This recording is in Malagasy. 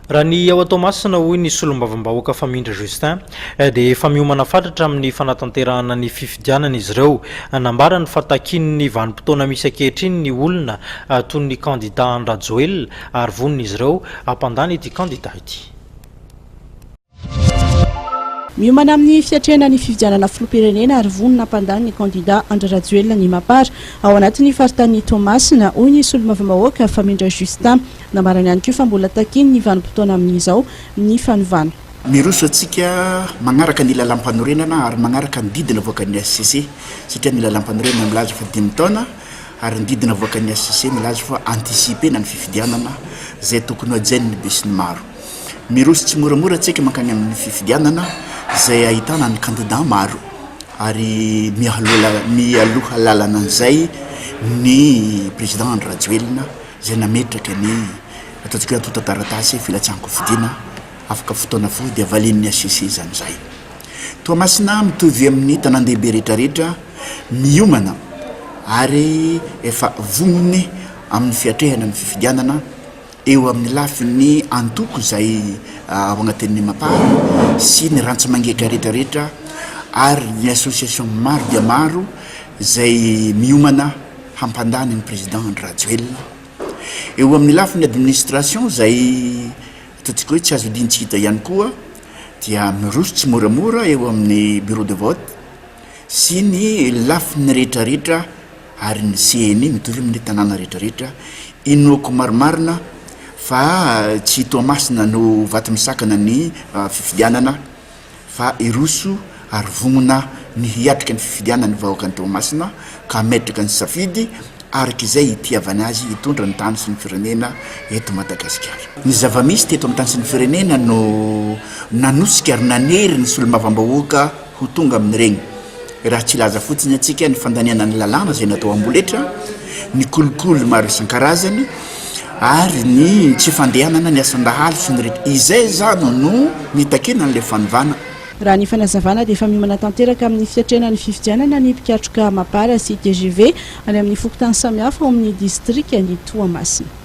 raha ny ao Toamasina hoy ny solombavambahoaka Famindra Justin dia efa miomana fatratra amin'ny fanatanterahana ny fifidianana izy ireo. Nambarany fa takin'ny vanim-potoana misy ankehitriny ny olona toy ny kandida Andrajoel ary vonina izy ireo hampandany ity kandida ity. Miomana amin'ny fiatrena ny fifidianana filoham-pirenena ary vonina hampandany ny kandida Andrajoel ny Mapar ao anatin'ny faritany Toamasina hoy ny solombavambahoaka Famindra Justin. Nambarany ihany koa fa mbola takiny ny vanim-potoana amin'izao ny fanovana. Miroso atsika magnaraka ny lalam-panorenana ary magnaraka ny didina voakan'ny SCC satria ny lalam-panorenana milaza fa 5 taona ary ny didina voakan'ny SCC milaza fa anticiper na ny fifidianana zay tokony hajain'ny be sy ny maro. Miroso tsy moramora atsika mankany amin'ny fifidianana zay ahitana ny candidat maro ary mialoha lalana an'izay ny président Andrajoel zay nametraka ny ataontsika tota taratasy filatsanko fidiana afaka fotoana fo dia valin'ny SCC zany zay. Toamasina mitovy amin'ny tanàn-dehibe rehetrarehetra miomana ary efa voniny amin'ny fiatrehana ny fifidianana eo amin'ny lafiny antoko zay ao agnatin'ny Mapar sy ny rantsa mangeka rehetrarehetra ary ny association maro dia maro zay miomana hampandany ny président Andrajoel. Eo amin'ny lafiny administration zay ataontsika hoe tsy azo dintsika ihany koa dia miroso tsy moramora eo amin'ny bureau de vote sy ny lafiny rehetrarehetra ary ny CNI mitovy amin'ny tanàna rehetrarehetra inoako marimarina fa tsy Toamasina no vaty misakana ny fifidianana fa iroso ary vonona ny hiatrika ny fifidianana ny vahoaka ny Toamasina ka metraka ny safidy arak'izay itiavana azy hitondra ny tany sy ny firenena eto Madagasikara. Ny zava-misy teto amin'ny tany sy ny firenena no nanosika ary nanery ny solombavambahoaka ho tonga amin'ireny. Raha tsy laza fotsiny atsika ny fandaniana ny lalàna zay natao amboletra, ny kolokolo maro isan-karazany ary ny tsy fandehanana ny asan-dahalo sy ny rehetra izay zany no nitakena n'ilay fanovana. Raha ny fanazavana dia efa miomana tanteraka amin'ny fiatrena ny fifidianana ny mpikatroka Mapar sy TGV any amin'ny fokotany samihafa ao amin'ny district ny Toamasina.